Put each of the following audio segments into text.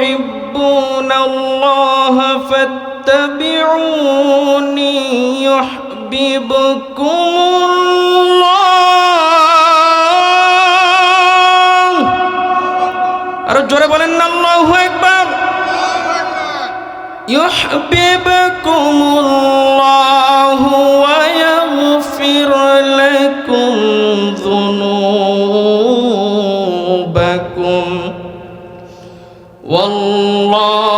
تحبون الله فاتبعوني يحببكم الله আর জোরে বলেন না আল্লাহু আকবার يحببكم الله ويغفر لكم ذنوبكم والله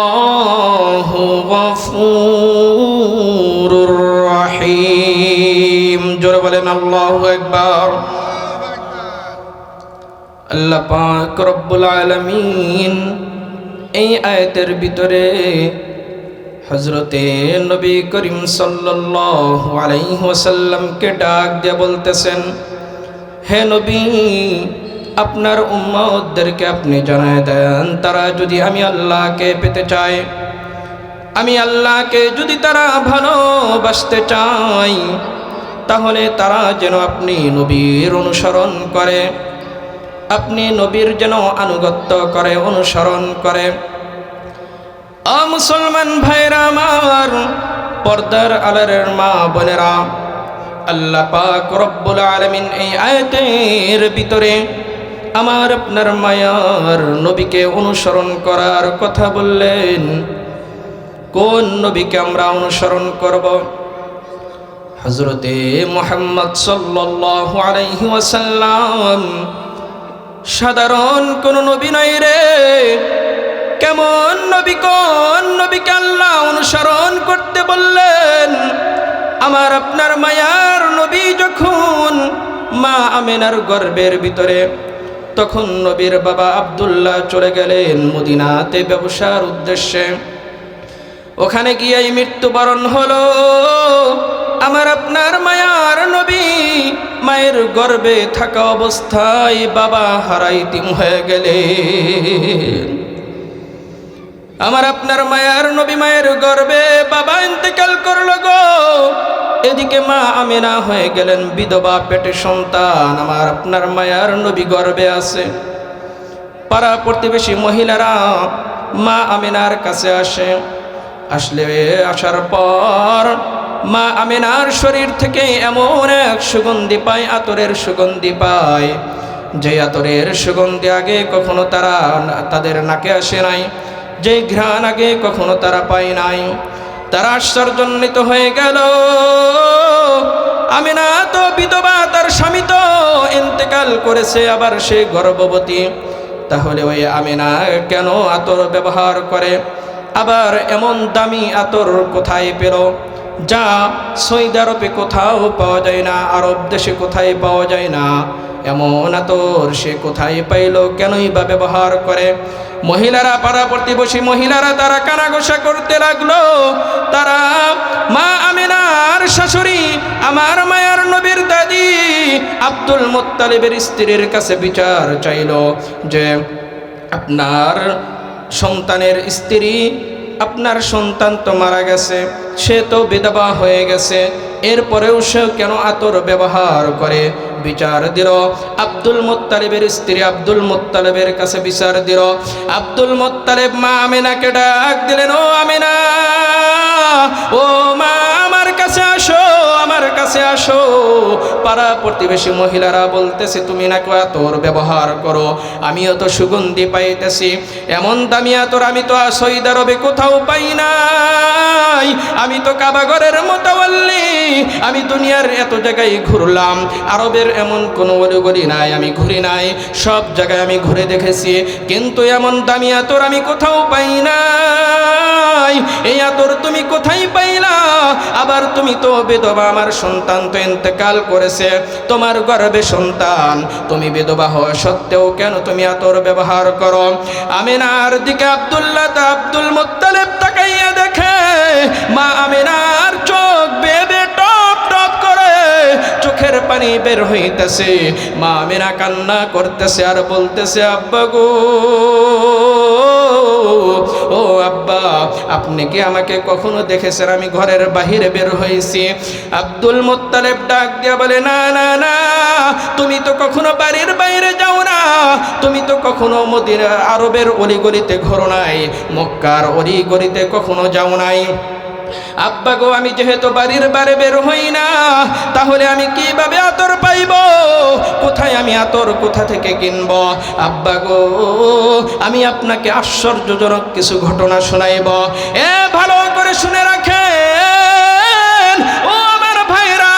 غفور رحيم জোরে বলেন আল্লাহু আকবার আল্লাহ পাক রব্বুল আলামিন এই আয়াতের ভিতরে হযরতে নবী করিম সাল্লাল্লাহু আলাইহি ওয়াসাল্লামকে ডাক দিয়ে বলতেছেন, হে নবী, আপনার উম্মতদেরকে আপনি জানায় দেন, তারা যদি আমি আল্লাহকে পেতে চায়, আমি আল্লাহকে যদি তারা ভালোবাসতে চায়, তাহলে তারা যেন আপনি নবীর অনুসরণ করে, আপনি নবীর যেন আনুগত্য করে, অনুসরণ করে। মুসলমান ভাইরা আমার, পর্দার আড়ালের মা বোনেরা, আল্লাহ পাক রব্বুল আলামিন এই আয়াতের ভিতরে আমার আপনার মায়ার নবীকে অনুসরণ করার কথা বললেন। কোন নবীকে আমরা অনুসরণ করব? হযরতে মুহাম্মদ সাল্লাল্লাহু আলাইহি ওয়াসাল্লাম সাধারণ কোন নবী নয় রে। কেমন নবী, কোন নবীকে আল্লাহ অনুসরণ করতে বললেন? আমার আপনার মায়ার নবী যখন মা আমেনার গর্ভের ভিতরে, তখন নবীর বাবা আব্দুল্লাহ চলে গেলেন মদিনাতে ব্যবসার উদ্দেশ্যে। ওখানে গিয়েই মৃত্যুবরণ হলো আমার আপনার মায়ার নবী। মায়ের গর্ভে থাকা অবস্থায় বাবা হারাইতিম হয়ে গেলেন। আমার আপনার মায়ার নবী মায়ের গর্ভে, বাবা ইন্তেকাল করলো গো। এদিকে মা আমেনা হয়ে গেলেন বিধবা, পেটে সন্তান। আমার আপনার মায়ার নবী গর্ভে আছে। পাড়া প্রতিবেশী মহিলারা মা আমেনার কাছে আসার পর মা আমেনার শরীর থেকে এমন এক সুগন্ধি পায়, আতরের সুগন্ধি পায়, যে আতরের সুগন্ধি আগে কখনো তাদের নাকে আসে নাই, যে ঘ্রাণ আগে কখনো তারা পায় নাই। তারা আশ্চর্যান্বিত হয়ে গেল। আমেনা তো বিধবা, তার স্বামী তো ইন্তেকাল করেছে, আবার সে গর্ভবতী। তাহলে ওই আমেনা কেন আতর ব্যবহার করে? আবার এমন দামি আতর কোথায় পেল, যা সৌদি আরবে কোথাও পাওয়া যায় না, আরব দেশে কোথায় পাওয়া যায় না? এমন আতর সে কোথায় পাইল? কেনই বা ব্যবহার করে? মহিলারা, পাড়া প্রতিবেশী মহিলারা তারা কানাঘোষা করতে লাগলো। তারা মা আমেনার শাশুড়ি, আমার মায়ার নবীর দাদি আব্দুল মুত্তালিবের স্ত্রীর কাছে বিচার চাইল যে আপনার সন্তানের স্ত্রী, আপনার সন্তান তো মারা গেছে, সে তো বিধবা হয়ে গেছে, এরপরেও সে কেন আতর ব্যবহার করে? বিচার দিল আব্দুল মুত্তালিবের স্ত্রী আব্দুল মুত্তালিবের কাছে বিচার দিল। আব্দুল মুত্তালিব মা আমেনাকে ডাক দিলেন, ও আমেনা, ও মা, আমার কাছে আসো, আমার কাছে আসো। পাড়া প্রতিবেশী মহিলারা বলতেছে, তুমি নাকি আতর ব্যবহার করো, আমিও তো সুগন্ধি পাইতেছি, এমন দামি আতর আমি তো সৌদি আরবে কোথাও পাই নাই। আমি তো কাবাঘরের মোতাওয়াল্লি, আমি দুনিয়ার এত জায়গায় ঘুরলাম, আরবের এমন কোনো অলিগলি নাই আমি ঘুরি নাই, সব জায়গায় আমি ঘুরে দেখেছি, কিন্তু এমন দামি আতর আমি কোথাও পাই নাই। এই আতর তুমি কোথায় পাইলা? আবার তুমি তো বিধবা, আমার সন্তান তো ইন্তেকাল করেছে, তোমার গর্ভে সন্তান, তুমি বিধবা হওয়া সত্ত্বেও কেন তুমি আতর ব্যবহার করো? আমেনার দিকে আব্দুল মুত্তালিব তাকাইয়া দেখে মা আমেনার চোখ বেবে টপ টপ করে চোখের পানি বের হইতেছে। মা আমেনা কান্না করতেছে আর বলতেছে, আব্বা গো, ও ও আব্বা, আপনি কি আমাকে কখনো দেখেছেন আমি ঘরের বাহিরে বের হয়েছি? আব্দুল মুত্তালিব ডাক দিয়া বলে, না না না, তুমি তো কখনো বাড়ির বাইরে যাও না, তুমি তো কখনো মদিনা আরবের অলিগলিতে ঘোরো নাই, মক্কার অলিগলিতে কখনো যাও নাই। আব্বা গো, আমি যেহেতু বাড়ির বাইরে বের হই না, তাহলে আমি কিভাবে আতর পাইব? কোথায় আমি আতর কোথা থেকে কিনব? আব্বা গো, আমি আপনাকে আশ্চর্যজনক কিছু ঘটনা শোনাইব। ভালো করে শুনে রাখেন ও আমার ভাইরা,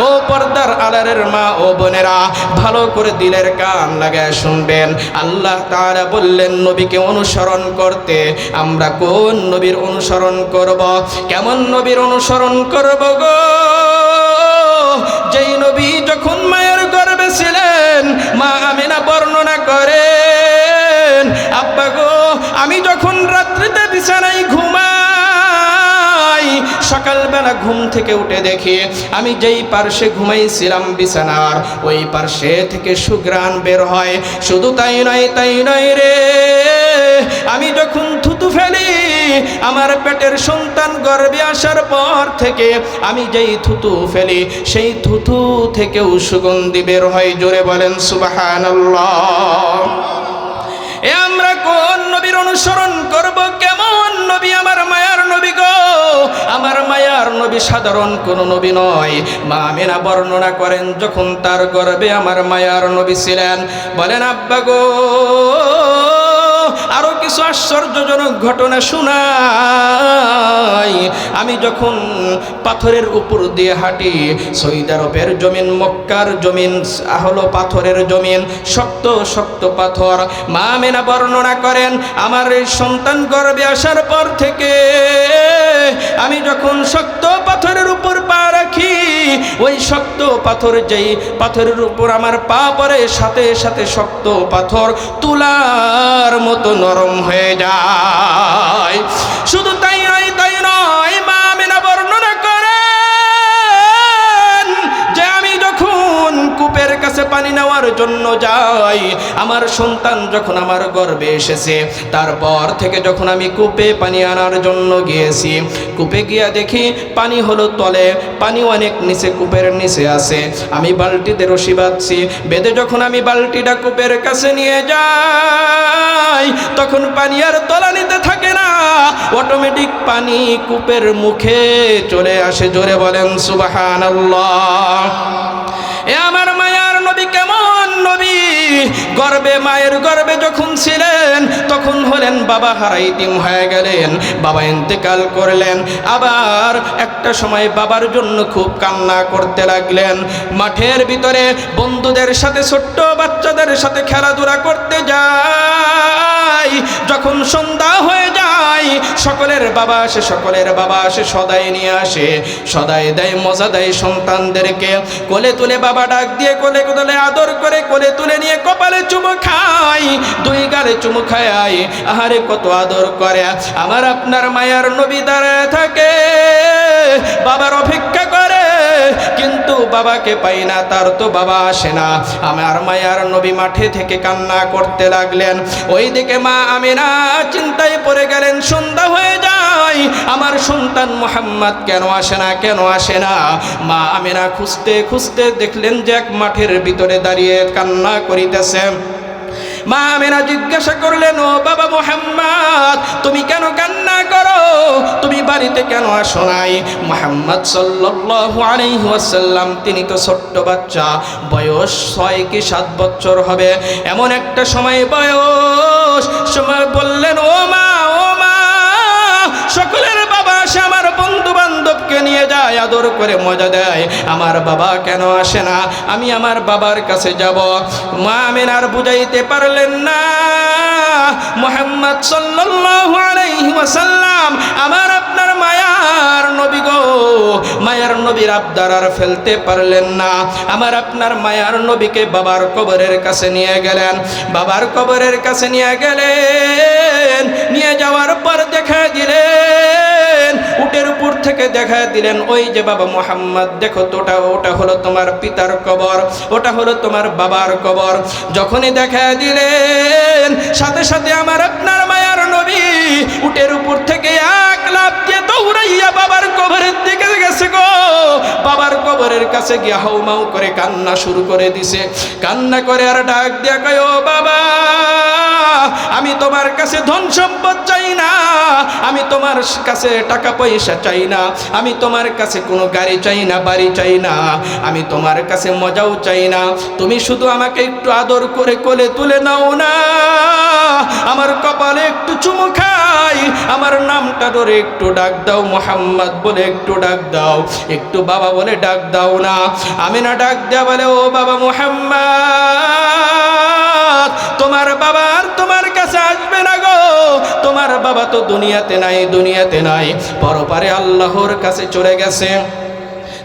ও পর্দার আড়ালের মা ও বোনেরা, ভালো করে দিলের কান লাগায় শুনবেন। আল্লাহ তাআলা বললেন নবীকে অনুসরণ করতে। আমরা কোন নবীর অনুসরণ করব? কেমন নবীর অনুসরণ করব গো? যেই নবী যখন মায়ের গর্ভে ছিলেন, মা আমিনা বর্ণনা করেন, আব্বা গো, আমি যখন রাত্রিতে বিছানায় ঘুমাই, সকালবেলা ঘুম থেকে উঠে দেখি আমি যেই পার্শ্বে ঘুমাইছিলাম বিছানার, ওই পার্শ্বে থেকে সুঘ্রাণ বের হয়। শুধু তাই নয় রে, আমি যখন থুতু ফেলি, আমার পেটের সন্তান গর্ভে আসার পর থেকে আমি যেই থুতু ফেলি, সেই থুতু থেকেও সুগন্ধি বের হয়। জোরে বলেন সুবহানাল্লাহ। আমরা কোন নবীর অনুসরণ করব? কেমন নবী আমার মায়ার নবী গো? আমার মায়ার নবী সাধারণ কোন নবী নয়। মা আমিনা বর্ণনা করেন, যখন তার গর্ভে আমার মায়ার নবী ছিলেন, বলেন আব্বা গো, আরো কিছু আশ্চর্যজনক ঘটনা শোনাই। আমি যখন পাথরের উপর দিয়ে হাঁটি, সৌদি আরবের জমিন, মক্কার জমিন হলো পাথরের জমিন, শক্ত শক্ত পাথর। মা আমিনা বর্ণনা করেন, আমার এই সন্তান গর্ভে আসার পর থেকে আমি যখন শক্ত পাথরের উপর পা রাখি, ওই শক্ত পাথর, যেই পাথরের উপর আমার পা পড়ে, সাথে সাথে শক্ত পাথর তুলার মতো নরম হয়ে যায়। শুধু তাই নয়, মা আমিনা বর্ণনা করেন যে আমি যখন কূপের কাছে পানি নেওয়ার জন্য যাই, আমার সন্তান যখন আমার গর্ভে এসেছে, তারপর থেকে যখন আমি কূপে পানি আনার জন্য গিয়েছি, কূপে গিয়া দেখি পানি হলো তলে, পানি অনেক নিচে, কূপের নিচে আছে। আমি বালতিতে রশি বাঁধছি, বেঁধে যখন আমি বালতিটা কূপের কাছে নিয়ে যাই, তখন পানি আর তলানিতে থাকে না, অটোমেটিক পানি কূপের মুখে চলে আসে। জোরে বলেন সুবহানাল্লাহ। আমার মায়ার নবী কেমন নবী? গর্বে, মায়ের গর্বে যখন ছিলেন, তখন হলেন বাবা হারাইতিম হয়ে গেলেন, বাবা ইন্তেকাল করলেন। আবার একটা সময় বাবার জন্য খুব কান্না করতে লাগলেন। মাঠের ভিতরে বন্ধুদের সাথে, ছোট্ট বাচ্চাদের সাথে খেলাধুলা করতে যাই। যখন সন্ধ্যা হয়ে যায়, সকলের বাবা আসে, সদাই নিয়ে আসে, সদাই দেয়, মজা দেয় সন্তানদেরকে। কোলে তুলে বাবা ডাক দিয়ে কোলে তুলে আদর করে, কোলে তুলে নিয়ে কপালে চুমু খায়, দুই গালে চুমু খায়। আহারে কত আদর করে। আমার আপনার মায়ার নবী দাঁড়ায় থাকে, বাবার অপেক্ষা করে, কিন্তু বাবাকে পাই না, তার তো বাবা আসে না। আমার মায়ার নবী মাঠে থেকে কান্না করতে লাগলেন। ওইদিকে মা আমিনা চিন্তায় পড়ে গেলেন। সন্ধ্যা হয়ে যায়, আমার সন্তান মুহাম্মদ কেন আসে না? মা আমিনা খুঁজতে খুঁজতে দেখলেন যে এক মাঠের ভিতরে দাঁড়িয়ে কান্না করিতেছে। মা আমিনা জিজ্ঞাসা করলেন, ও বাবা মুহাম্মদ, তুমি কেন কান্না করো? তুমি বাড়িতে কেন আসো নাই? মুহাম্মদ সাল্লাল্লাহু আলাইহি ওয়াসাল্লাম, তিনি তো ছোট্ট বাচ্চা, বয়স 6 কি 7 বছর হবে, এমন একটা সময় বয়স। সময় বললেন, ও মা, সকলের বাবা আসে, আমার বন্ধু বান্ধবকে নিয়ে যায়, আদর করে মজা দেয়, আমার বাবা কেন আসে না? আমি আমার বাবার কাছে যাব। মা আমিনার বুঝাইতে পারলেন না। মুহাম্মদ সাল্লাল্লাহু আলাইহি ওয়াসাল্লাম, আমার আপনার মায়ার নবী গো, মায়ার নবীর আবদার আর ফেলতে পারলেন না। আমার আপনার মায়ার নবীকে বাবার কবরের কাছে নিয়ে গেলেন। বাবার কবরের কাছে নিয়ে গেলেন, নিয়ে যাওয়ার পর দেখা দিলেন, উটের উপর থেকে দেখা দিলেন, ওই যে বাবা মুহাম্মদ, দেখো তো, ওটা হলো তোমার পিতার কবর, ওটা হলো তোমার বাবার কবর। যখনই দেখা দিলেন, সাথে সাথে আমার আপনার মায়ার নবী নবী উটের উপর থেকে এক লাফ দিয়ে দৌড়াইয়া বাবার কবরের দিকে গেছে গো। বাবার কবরের কাছে গিয়ে হাউমাউ করে কান্না শুরু করে দিছে। কান্না করে আর ডাক দিয়া কয়, ও বাবা, আমি তোমার কাছে ধন সম্পদ চাই না, আমি তোমার কাছে টাকা পয়সা চাই না, আমি তোমার কাছে কোনো গাড়ি চাই না, বাড়ি চাই না, আমি তোমার কাছে মজাও চাই না। তুমি শুধু আমাকে একটু আদর করে কোলে তুলে নাও না, আমার কপালে একটু চুমু খাই, আমার নামটা ধরে একটু ডাক দাও, মোহাম্মদ বলে একটু ডাক দাও, একটু বাবা বলে ডাক দাও না। আমিনা ডাক দেয়া বলে, ও বাবা মোহাম্মদ, তোমার বাবা আর তোমার কাছে আসবে না গো, তোমার বাবা তো দুনিয়াতে নাই, দুনিয়াতে নাই, পরপারে আল্লাহর কাছে চলে গেছে।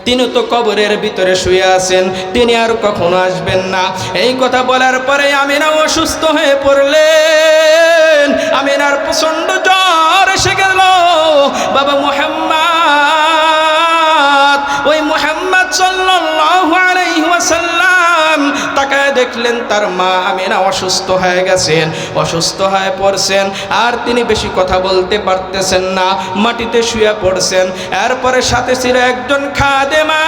তিনি তো কবরের ভিতরে শুয়ে আছেন, তিনি আর কখনো আসবেন না। এই কথা বলার পরে আমিনা অসুস্থ হয়ে পড়লেন। আমিনার প্রচন্ড জ্বর এসে গেল। বাবা মুহাম্মদ, ওই মুহাম্মদ সাল্লাল্লাহু আলাইহি ওয়াসাল্লাম তাকায় দেখলেন তার মা আমিনা অসুস্থ হয়ে গেছেন, অসুস্থ হয়ে পড়ছেন, আর তিনি বেশি কথা বলতে পারতেছেন না, মাটিতে শুয়ে পড়ছেন। এরপরে সাথে ছিল একজন খাদেমা,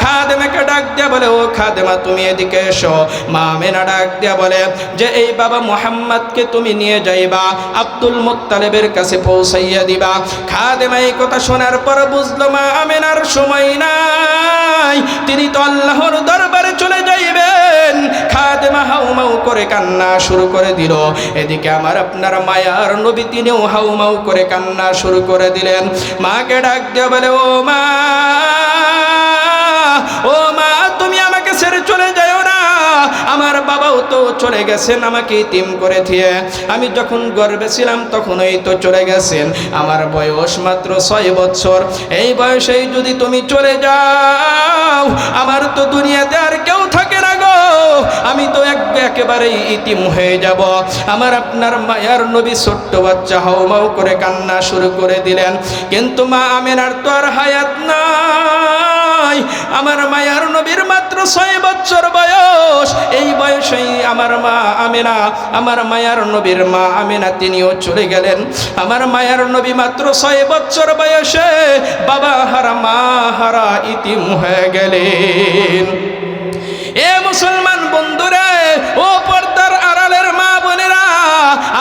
খাদেমাকে ডাক দিয়া বলে, ও খাদেমা তুমি এদিকে এসো। মা আমিনা ডাক দিয়া বলে যে এই বাবা মুহাম্মদকে তুমি নিয়ে যাইবা, আব্দুল মুত্তালিবের কাছে পৌঁছাইয়া দিবা। খাদেমা এই কথা শোনার পর বুঝলো মা আমিনার সময় নাই, তিনি তো আল্লাহর দরবারে চলে যাইবেন। খাদেমা হাউমাউ করে কান্না শুরু করে দিল। এদিকে আমার আপনার মায়ার নবী তিনিও হাউমাউ করে কান্না শুরু করে দিলেন। মাকে ডাক দিয়ে বলে, ও মা, ও মা, তুমি আমাকে ছেড়ে চলে যাও না, আমার বাবাও তো চলে গেছেন আমাকে ইতিম করে দিয়ে, আমি যখন গর্ভে ছিলাম তখনই তো চলে গেছেন, আমার বয়স মাত্র 6 বছর, এই বয়সেই যদি তুমি চলে যাও আমার তো দুনিয়াতে আর কেউ থাকে না গো, আমি তো একেবারেই ইতিম হয়ে যাব। আমার আপনার মায়ার নবী ছোট্ট বাচ্চা হাউমাউ করে কান্না শুরু করে দিলেন। কিন্তু মা আমিনার তো আর হায়াত নাই, আমার মায়ার নবীর মাত্র 6 বছর বয়স, এই বয়সেই আমার মা আমিনা, আমার মায়ার নবীর মা আমিনা তিনিও চলে গেলেন। আমার মায়ার নবী মাত্র 6 বছর বয়সে বাবা হারা মা হারা ইতিম হয়ে গেলেন। এ মুসলমান বন্ধুরে, ও পর্দার আড়ালের মা বোনেরা,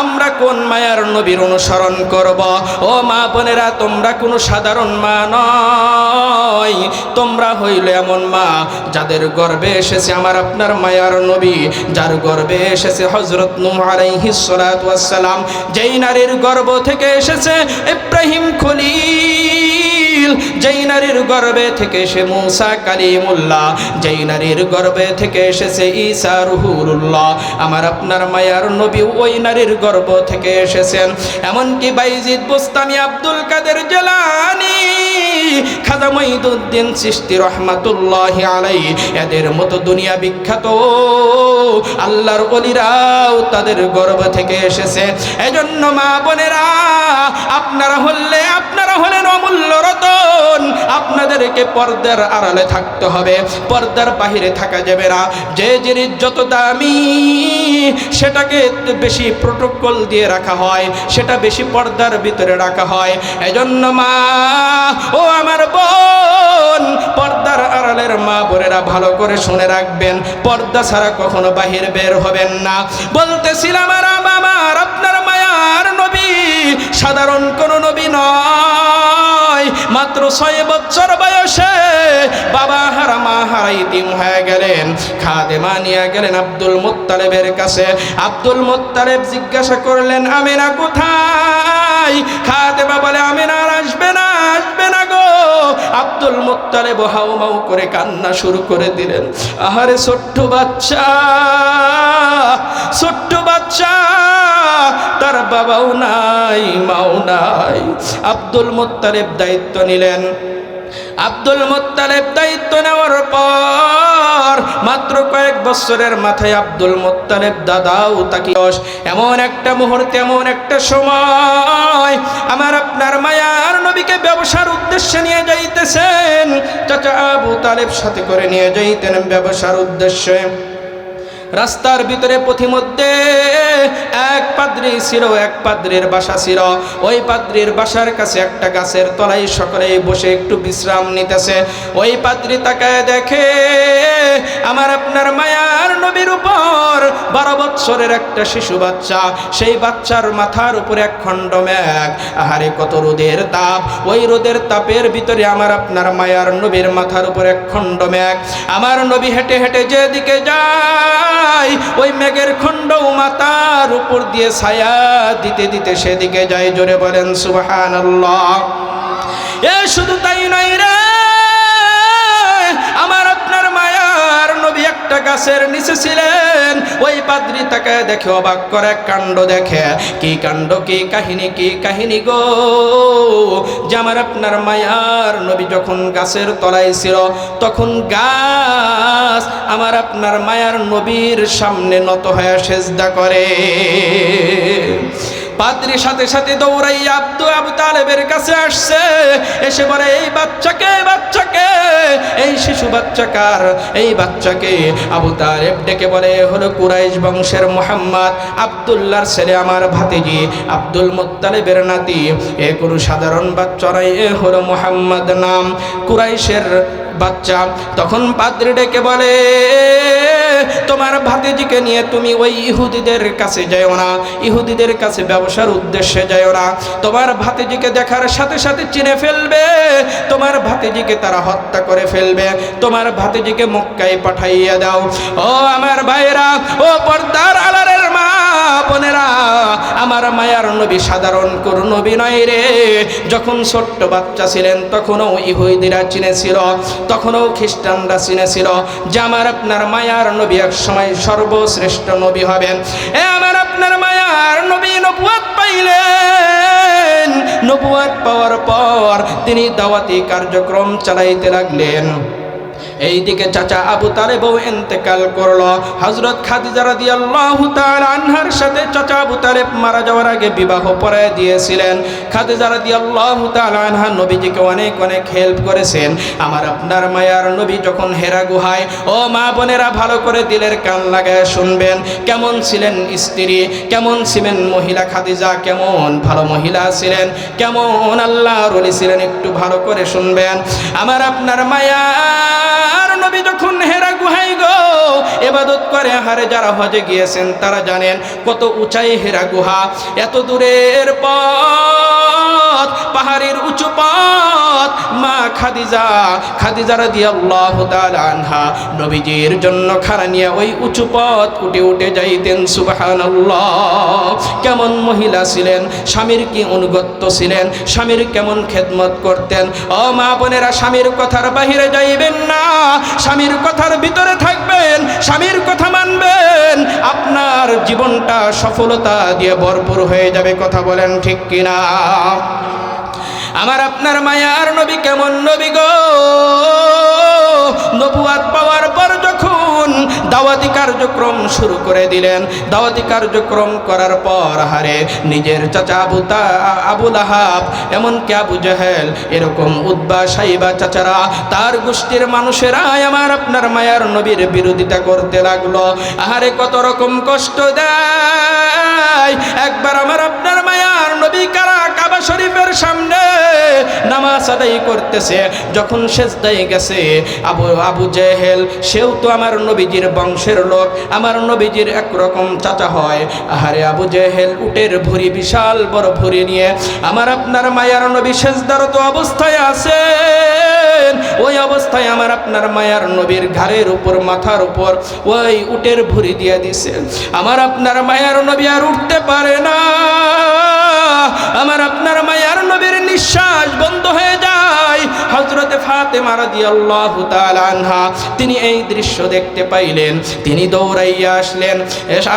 আমরা কোন মায়ার নবীর অনুসরণ করব? ও মা বোনেরা, তোমরা কোনো সাধারণ মা নয়, তোমরা হইল এমন মা যাদের গর্ভে এসেছে আমার আপনার মায়ার নবী, যার গর্ভে এসেছে হযরত নূহ আলাইহিস সালাতু ওয়াস সালাম, যেই নারীর গর্ভ থেকে এসেছে ইব্রাহিম খলিল, যেই নারীর গর্ভে থেকে এসে মুসা কালিমুল্লাহ, যেই নারীর গর্ভে থেকে এসেছে ঈসা রুহুল্লাহ, আমার আপনার মায়ার নবী ওই নারীর গর্ভ থেকে এসেছেন। এমনকি বাইজিদ বুস্তামি, আব্দুল কাদের জিলানী, খাজা মঈনুদ্দিন চিশতি রহমাতুল্লাহি আলাইহি, এদের মতো দুনিয়া বিখ্যাত আল্লাহর ওলিরাও তাদের গর্ভ থেকে এসেছে। এজন্য মা বোনেরা, আপনারা হলেন অমূল্য রতন, আপনাদেরকে পর্দার আড়ালে থাকতে হবে, পর্দার বাহিরে থাকা যাবে না। যে জিনিস যত দামি সেটাকে বেশি প্রোটোকল দিয়ে রাখা হয়, সেটা বেশি পর্দার ভিতরে রাখা হয়। এজন্য মা ও আমার বোন, পর্দার আড়ালের মা বোনেরা ভালো করে শুনে রাখবেন, পর্দা ছাড়া কখনো বাহির বের হবেন না। বলতেছিলাম আমার আপনার মায়ার নবী সাধারণ কোন নবী নয়, মাত্র 6 বছর বয়সে বাবা হারা মা হারা ইতিম হয়ে গেলেন। খাদেমা নিয়ে গেলেন আব্দুল মুত্তালিবের কাছে। আব্দুল মুত্তালিব জিজ্ঞাসা করলেন, আমিনা কোথায়? খাদেমা বলে, আমিনা আর আসবে না, আসবে না গো। আব্দুল মুত্তালিব হাউমাউ করে কান্না শুরু করে দিলেন। আহারে ছোট্ট বাচ্চা, ছোট্ট বাচ্চা, তার বাবাও নাই, মাও নাই। আব্দুল মুত্তালিব দায়িত্ব নিলেন। আব্দুল মুত্তালিব দায়িত্ব নেওয়ার পর মাত্র কয়েক বছরের মাথায় আব্দুল মুত্তালিব দাদাও তাকে, এমন একটা মুহূর্তে, এমন একটা সময় আমার আপনার মায়ার নবীকে ব্যবসার উদ্দেশ্যে নিয়ে যাইতেছেন। চাচা আবু তালেব সাথে করে নিয়ে যাইতেন ব্যবসার উদ্দেশ্যে। রাস্তার ভিতরে পথিমধ্যে এক পাদ্রী ছিল, এক পাদ্রীর বাসা ছিল। ওই পাদ্রীর বাসার কাছে একটা গাছের তলায় সকলেই বসে একটু বিশ্রাম নিতেছে। ওই পাদ্রী তাকায় দেখে আমার আপনার মায়ার নবীর উপর 12 বৎসরের একটা শিশু বাচ্চা, সেই বাচ্চার মাথার উপরে এক খণ্ড মেঘ। আহারে কত রোদের তাপ, ওই রোদের তাপের ভিতরে আমার আপনার মায়ার নবীর মাথার উপরে এক খণ্ড মেঘ। আমার নবী হেঁটে হেঁটে যেদিকে যায় ওই মেঘের খণ্ডও মাথার উপর দিয়ে ছায়া দিতে দিতে সেদিকে যায়। জোরে বলেন সুবহানাল্লাহ। এ শুধু তাই নয় রে, আমার আপনার মায়ার নবী একটা গাছের নিচে ছিলেন। ওই পাদ্রী তাকায় দেখে অবাক করে এক কাণ্ড দেখে। কি কাণ্ড, কি কাহিনী, কি কাহিনী গো, যে আমার আপনার মায়ার নবী যখন গাছের তলায় ছিল তখন গাছ আমার আপনার মায়ার নবীর সামনে নত হয়ে সেজদা করে। পাদ্রী সাথে সাথে দৌড়াইয়া আবু তালেবের কাছে আসছে, এসে বলে এই বাচ্চাকে, বাচ্চাকে, এই শিশু বাচ্চাকার, এই বাচ্চাকে। আবু তালেব ডেকে বলে হলো কুরাইশ বংশের মুহাম্মদ, আব্দুল্লাহর ছেলে, আমার ভাতিজি, আব্দুল মুত্তালিবের নাতি। এ কোনো সাধারণ বাচ্চা নয়, এ হলো মুহাম্মদ নাম, কুরাইশের বাচ্চা। তখন পাদ্রী ডেকে বলে তোমার ভাতিজিকে নিয়ে তুমি ওই ইহুদিদের কাছে যাও না, ইহুদিদের কাছে ব্যবসার উদ্দেশ্যে যাও না। তোমার ভাতিজিকে দেখার সাথে সাথে চিনে ফেলবে, তোমার ভাতিজিকে তারা হত্যা করে ফেলবে। তোমার ভাতিজিকে মক্কায় পাঠাইয়া দাও। ও আমার ভাইরা, ও পর্দার আড়ালের মা বোনেরা, আমার মায়ার নবী সাধারণ কোন নবী নয় রে। যখন ছোট্ট বাচ্চা ছিলেন তখনও ইহুদিরা চিনেছিল, তখনও খ্রিস্টানরা চিনেছিল যে আমার আপনার মায়ার নবী এক সময় সর্বশ্রেষ্ঠ নবী হবেন। এ আমার আপনার মায়ার নবী নবুয়ত পাইলেন। নবুয়ত পাওয়ার পর তিনি দাওয়াতি কার্যক্রম চালাইতে লাগলেন। এইদিকে চাচা আবু তালেবও ইন্তেকাল করলো। হযরত খাদিজা রাদিয়াল্লাহু তাআলা আনহার সাথে চাচা আবু তালেব মারা যাওয়ার আগে বিবাহ পড়ায় দিয়েছিলেন। খাদিজা রাদিয়াল্লাহু তাআলা আনহা নবীজিকে অনেক অনেক হেল্প করেছেন। আমার আপনার মায়ার নবী যখন হেরা গুহায়, ও মা বোনেরা ভালো করে দিলের কান লাগায় শুনবেন, কেমন ছিলেন স্ত্রী, কেমন ছিলেন মহিলা খাদিজা, কেমন ভালো মহিলা ছিলেন, কেমন আল্লাহর ওলি ছিলেন, একটু ভালো করে শুনবেন। আমার আপনার মায়া আর নবী যখন হেরা গুহায় গো ইবাদত করে, হারে যারা হজে গিয়েছেন তারা জানেন কত উঁচাই হেরা গুহা। এত দূরের পথ, পাহাড়ের উঁচু পথ। মা খাদিজা রাদিয়াল্লাহু তাআলা আনহা নবীজির জন্য খাড়া নিয়ে ওই উঁচু পথ উঠে উঠে যাইতেন। সুবহানাল্লাহ। কেমন মহিলা ছিলেন, স্বামীর কি অনুগত্য ছিলেন, স্বামীর কেমন খেদমত করতেন। ও মা বোনেরা, স্বামীর কথার বাহিরে যাইবেন না, স্বামীর কথার ভিতরে থাকবেন, স্বামীর কথা মানবেন, আপনার জীবনটা সফলতা দিয়ে ভরপুর হয়ে যাবে। কথা বলেন ঠিক কিনা? আমার আপনার মায়ার নবী কেমন নবী গো, নবুয়ত পাওয়ার পর যখন দাওয়াতি কার্যক্রম শুরু করে দিলেন, দাওয়াতি কার্যক্রম করার পর হারে নিজের চাচা আবু লাহাব, এমনকি আবু জাহেল, এরকম উতবা সাইবা চাচারা, তার গোষ্ঠীর মানুষেরা আমার আপনার মায়ার নবীর বিরোধিতা করতে লাগলো। আহারে কত রকম কষ্ট দেয়। একবার আমার আপনার মায়ার নবী কাবা শরীফের সামনে নামাজ আদায় করতেছে, যখন সেজদায় গেছে আবু জেহেল, সেও তো আমার নবীজির বংশের লোক, আমার নবীজির একরকম চাচা হয়। আহারে আবু জেহেল উটের ভুঁড়ি, বিশাল বড় ভুঁড়ি নিয়ে আমার আপনার মায়ার নবী সেজদারত অবস্থায় আছেন। ওই অবস্থায় আমার আপনার মায়ার নবীর ঘাড়ের উপর, মাথার উপর ওই উটের ভুঁড়ি দিয়ে দিছে। আমার আপনার মায়ার নবী আর উঠতে পারে না। আমার আপনার মায়ার নবীর নিঃশ্বাস বন্ধ হয়ে যায়। হযরতে ফাতেমা রাদিয়াল্লাহু তাআলা আনহা তিনি এই দৃশ্য দেখতে পাইলেন, তিনি দৌড়াইয়া আসলেন।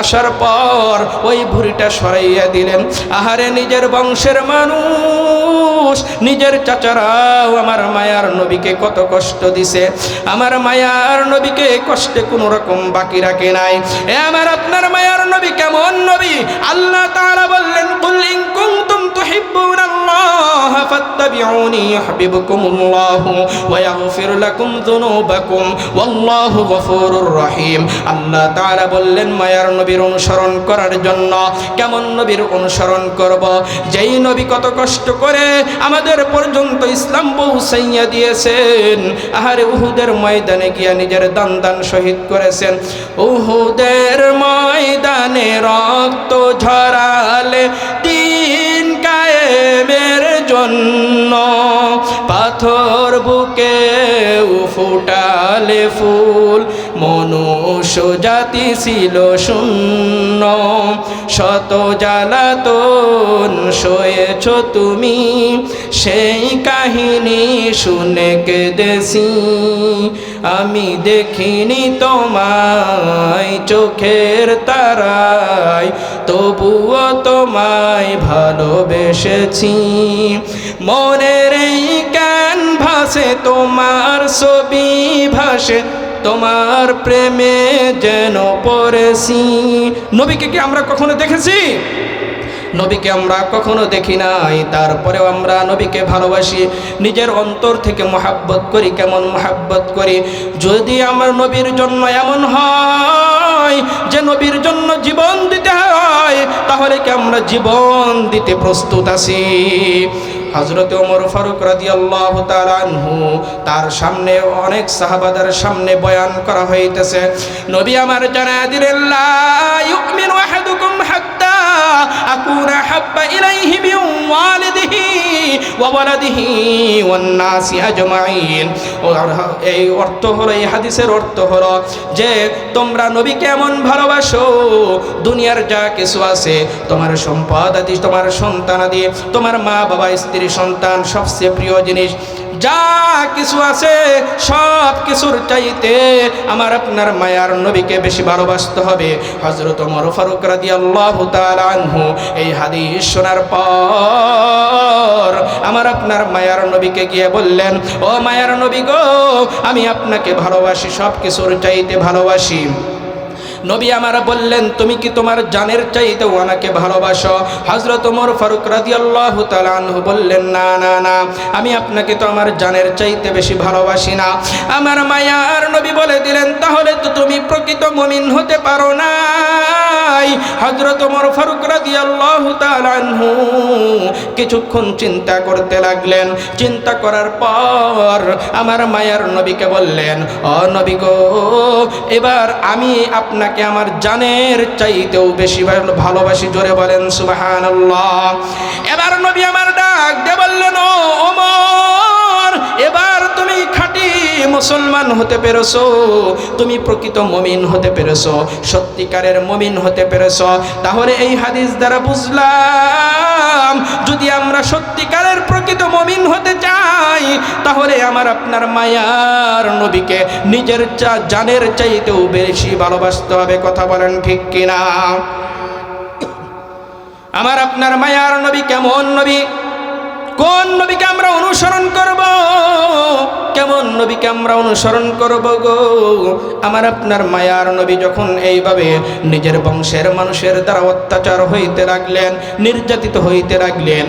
আসার পর ওই ভুঁড়িটা সরাইয়া দিলেন। আহারে নিজের বংশের মানুষ, নিজের চাচারাও আমার মায়ার নবীকে কত কষ্ট দিছে। আমার মায়ার নবীকে কষ্টে কোনো রকম বাকি রাখে নাই। এ আমার আপনার মায়ার নবী কেমন নবী? আল্লাহ তাআলা বললেন, কুল ইন কুনতুম তুহিব্বুনাল্লাহ ইত্তাকুল্লাহা ফাত্তাবিউনি ইউহিব্বুকুমুল্লাহু ওয়া ইয়াগফির লাকুম যুনুবাকুম ওয়াল্লাহু গফুরুর রহিম। আল্লাহ তাআলা বললেন মায়ার নবীর অনুসরণ করার জন্য। কেমন নবীর অনুসরণ করব? যেই নবী কত কষ্ট করে আমাদের পর্যন্ত ইসলাম পৌঁছাইয়া দিয়েছেন। আহারে উহুদের ময়দানে গিয়া নিজের দান শহীদ করেছেন। উহুদের ময়দানে রক্ত ঝরালে দিন কায়েমের জন্য, পাথর বুকে ফুটালে ফুল, মনুষ্য জাতি ছিল শূন্য। শত জ্বালাতন সয়েছ তুমি, সেই কাহিনী শুনে কেঁদেছি। আমি দেখিনি তোমায় চোখের তারায়, তবুও তোমায় ভালোবেসেছি। মনের এই ক্যানভাসে তোমার ছবি ভাসে, তোমার প্রেমে যেন পড়েছি। নবীকে কি আমরা কখনো দেখেছি? নবীকে আমরা কখনো দেখি নাই, তারপরেও আমরা নবীকে ভালোবাসি, নিজের অন্তর থেকে মহাব্বত করি। কেমন মহাব্বত করি? যদি আমার নবীর জন্য এমন হয় যে নবীর জন্য জীবন দিতে হয়, তাহলে কি আমরা জীবন দিতে প্রস্তুত আছি? হযরত ওমর ফারুক রাদিয়াল্লাহু তাআলা আনহু, তার সামনে অনেক সাহাবাদের সামনে বয়ান করা হইতেছে। নবী আমার জানায়া দিলেন, লা ইউমিনু আহাদুকুম হাত্তা আকুনা হাব্বা ইলাইহি মিন ওয়ালিদিহি ওয়া ওয়ালাদিহি ওয়ান নাসি আজমাইন। এই অর্থ হলো, এই হাদিসের অর্থ হলো যে তোমরা নবীকে এমন ভালোবাসো, দুনিয়ার যা কিছু আছে, তোমার সম্পদ আদি, তোমার সন্তান আদি, তোমার মা বাবা স্ত্রী সন্তান, সবচেয়ে প্রিয় জিনিস যা কিছু আছে, সব কিছুর চাইতে আমার আপনার মায়ার নবীকে বেশি ভালোবাসতে হবে। হযরত ওমর ফারুক রাদিয়াল্লাহু তাআলা আনহু এই হাদিস শোনার পর আমার আপনার মায়ার নবীকে গিয়ে বললেন, ও মায়ার নবী গো, আমি আপনাকে ভালোবাসি, সব কিছুর চাইতে ভালোবাসি। নবী আমার বললেন, তুমি কি তোমার জানের চাইতেও আমাকে ভালোবাসো? হযরত ওমর ফারুক রাদিয়াল্লাহু তাআলা আনহু বললেন, না না না, আমি আপনাকে তো আমার জানের চাইতে বেশি ভালোবাসি না। আমার মায়ার নবী বলে দিলেন, তাহলে তো তুমি প্রকৃত মুমিন হতে পারো না। হযরত ওমর ফারুক রাদিয়াল্লাহু তাআলা আনহু কিছুক্ষণ চিন্তা করতে লাগলেন। চিন্তা করার পর আমার মায়ার নবীকে বললেন, ও নবী গো, এবার আমি আপনাকে আমার জানের চাইতেও বেশি ভালোবাসি। জোরে বলেন সুবহানাল্লাহ। এবার নবী আমার ডাক দিয়ে বললেন, ও ওমর, এবার তুমি খাঁটি মুসলমান হতে পেরেছো, তুমি প্রকৃত মুমিন হতে পেরেছো, সত্যিকারের মুমিন হতে পেরেছো। তাহলে এই হাদিস দ্বারা বুঝলাম, যদি আমরা সত্যিকারের প্রকৃত মুমিন হতে চাই, তাহলে আমার আপনার মায়ার নবীকে নিজের জানের চাইতেও বেশি ভালোবাসতে হবে। কথা বলেন ঠিক কিনা? আমার আপনার মায়ার নবী কেমন নবী? কোন নবীকে আমরা অনুসরণ করব? কেমন নবীকে আমরা অনুসরণ করব গো? আমার আপনার মায়ার নবী যখন এইভাবে নিজের বংশের মানুষের দ্বারা অত্যাচার হইতে লাগলেন, নির্যাতিত হইতে লাগলেন,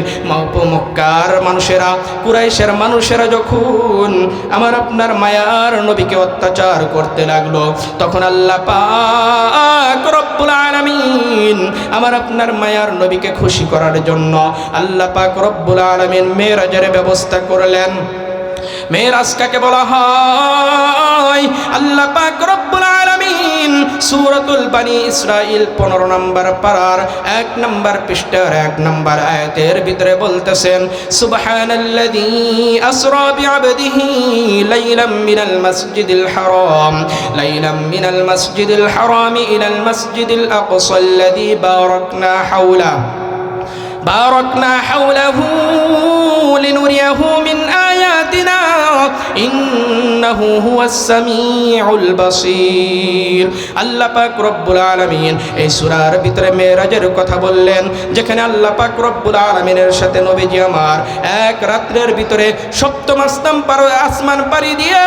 মক্কার মানুষেরা, কুরাইশের মানুষেরা যখন আমার আপনার মায়ার নবীকে অত্যাচার করতে লাগলো, তখন আল্লাহ পাক রব্বুল আলামিন আমার আপনার মায়ার নবীকে খুশি করার জন্য আল্লাহ পাক রব্বুল আলামিন মেরাজের ব্যবস্থা করলেন। মেরাজ কাকে বলা হয়? আল্লাহ পাক রব্বুল আলামিন সূরাতুল বনী ইসরাঈল 15 নম্বর পারার 1 নম্বর পৃষ্ঠার 1 নম্বর আয়াতের ভিতরে বলতেছেন, সুবহানাল্লাযী আসরা বিআবদিহি লাইলাম মিনাল মাসজিদিল হারাম ইলাল মাসজিদিল আকসাল্লাযী বারাকনা হাওলাহু লিনুরিয়াহু মিন আয়াতিনা ইন্নাহু হুয়াস সামিউল বাসীর। আল্লাহ পাক রব্বুল আলামিন এই সূরার ভিতরে মেরাজের কথা বললেন, যেখানে আল্লাহ পাক রব্বুল আলামিনের সাথে নবীজি আমার এক রাত্রের ভিতরে সপ্তম আসমান পাড়ি দিয়ে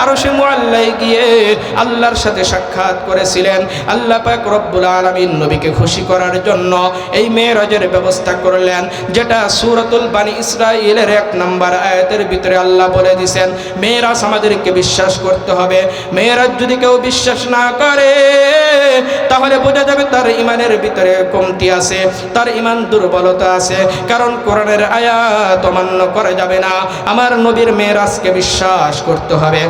আরশে মুআল্লায় গিয়ে আল্লাহর সাথে সাক্ষাৎ করেছিলেন। আল্লাহ পাক রব্বুল আলামিন নবীকে খুশি করার জন্য এই মেরাজের ব্যবস্থা করলেন, যেটা সূরাতুল বানি ইসরাঈলের 1 নম্বর আয়াতের ভিতরে আল্লাহ বলে দিয়েছেন মেরাজ আমাদেরকে বিশ্বাস করতে হবে। মেরাজ যদি কেউ বিশ্বাস না করে তাহলে বোঝা যাবে তার ঈমানের ভিতরে কমতি আছে, তার ঈমান দুর্বলতা আছে, কারণ কোরআনের আয়াত অমান্য করা যাবে না। আমার নবীর মেরাজকে বিশ্বাস করতে হবে।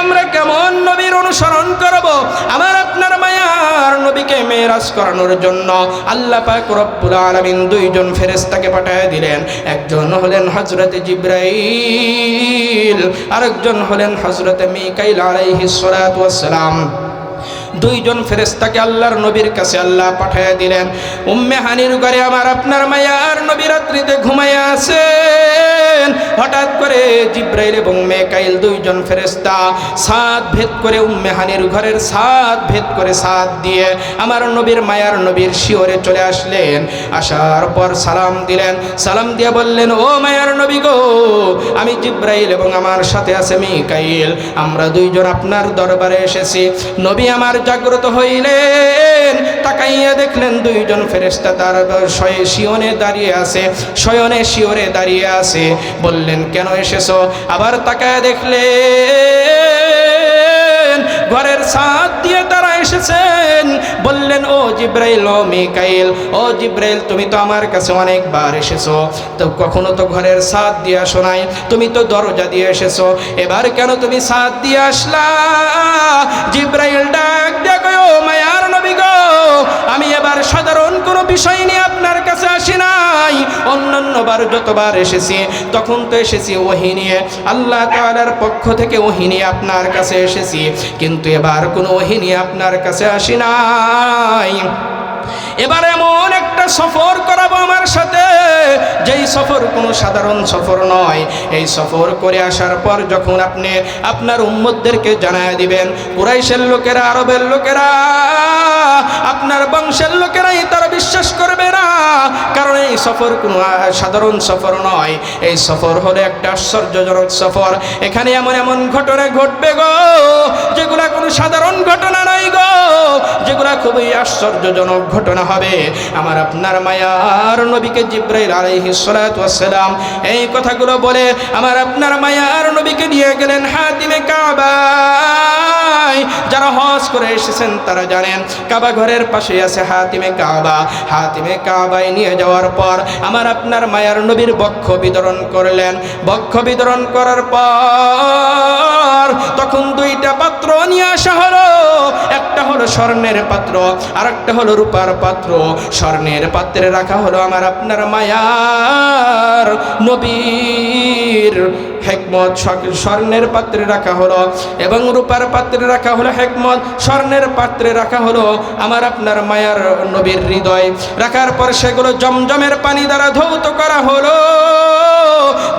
আমরা কেমন নবীর অনুসরণ করব? আমার আপনার মায়ার নবীকে মেরাজ করানোর জন্য আল্লাহ পাক রব্বুল আলামিন 2 জন ফেরেশতাকে পাঠিয়ে দিলেন। একজন হলেন হযরত জিবরাইল, আরেকজন হলেন হযরত মিকাইল আলাইহিস সালাতু ওয়াস সালাম। 2 জন ফেরেশতাকে আল্লাহর নবীর কাছে আল্লাহ পাঠিয়ে দিলেন। উম্মে হানির ঘরে আমার আপনার মায়ার নবী রাত্রিতে ঘুমায়া আছেন। হঠাৎ করে জিবরাইল এবং মিকাইল 2 জন ফেরেশতা ছাদ ভেদ করে উম্মে হানির ঘরের ছাদ ভেদ করে ছাদ দিয়ে আমার নবীর মায়ার নবীর শিওরে চলে আসলেন। আসার পর সালাম দিলেন, সালাম দিয়ে বললেন, ও মায়ার নবী গো, আমি জিবরাইল এবং আমার সাথে আছে মিকাইল, আমরা 2 জন আপনার দরবারে এসেছি। নবী আমার জাগ্রত হইলেন, তাকাইয়া দেখলেন 2 জন ফেরেশতা তার শয়নে দাঁড়িয়ে আছে, শয়নে শিওরে দাঁড়িয়ে আছে। বললেন, কেন এসেছো? আবার তাকায়া দেখলেন ঘরের ছাদ দিয়ে তারা এসেছেন। বললেন, ও জিবরাইল, ও মিকাইল, ও জিবরাইল, তুমি তো আমার কাছে অনেকবার এসেছো, তো কখনো তো ঘরের ছাদ দিয়ে আসো নাই, তুমি তো দরজা দিয়ে এসেছো, এবার কেন তুমি ছাদ দিয়ে আসলা? জিবরাইল ডাক দেখো, ও মায়ার নবী গো, আমি এবার সাধারণ কোনো বিষয় নিয়ে আপনার কাছে আসি নাই। অন্যান্যবার যতবার এসেছি তখন তো এসেছি ওহী নিয়ে, আল্লাহ তাআলার পক্ষ থেকে ওহী নিয়ে আপনার কাছে এসেছি, কিন্তু এবার কোনো ওহী নিয়ে আপনার কাছে আসি নাই। এবার এমন একটা সফর করাবো আমার সাথে, যেই সফর কোনো সাধারণ সফর নয়। এই সফর করে আসার পর যখন আপনি আপনার উম্মতদেরকে জানায় দিবেন, কুরাইশের লোকেরা, আরবের লোকেরা, আপনার বংশের লোকেরাই তারা বিশ্বাস করবে না, কারণ এই সফর কোনো সাধারণ সফর নয়। এই সফর হলো একটা আশ্চর্যজনক সফর। এখানে এমন এমন ঘটনা ঘটবে গো, যেগুলা কোনো সাধারণ ঘটনা নয় গো, যেগুলা খুবই আশ্চর্যজনক ঘটনা হবে। আমার আপনার মায়ার নবীকে জিবরাইল আলাইহিস সালাতু ওয়াস সালাম এই কথাগুলো বলে আমার আপনার মায়ার নবীকে নিয়ে গেলেন হাতিমে কাবা। যারা হজ করে এসেছেন তারা জানেন কাবা ঘরের পাশে আছে হাতিমে কাবা। হাতিমে কাবায় নিয়ে যাওয়ার পর আমার আপনার মায়ার নবীর বক্ষ বিতরণ করলেন। বক্ষ বিতরণ করার পর তখন 2টা পাত্র নিয়ে আসা হলো। একটা হলো স্বর্ণের পাত্র, আর একটা হলো রূপার পাত্র। স্বর্ণের পাত্রে রাখা হলো আমার আপনার মায়ার নবীর হিকমত, স্বর্ণের পাত্রে রাখা হলো, এবং রূপার পাত্রে রাখা হলো হিকমত। স্বর্ণের পাত্রে রাখা হলো আমার আপনার মায়ার নবীর হৃদয়। রাখার পর সেগুলো জমজমের পানি দ্বারা ধৌত করা হলো।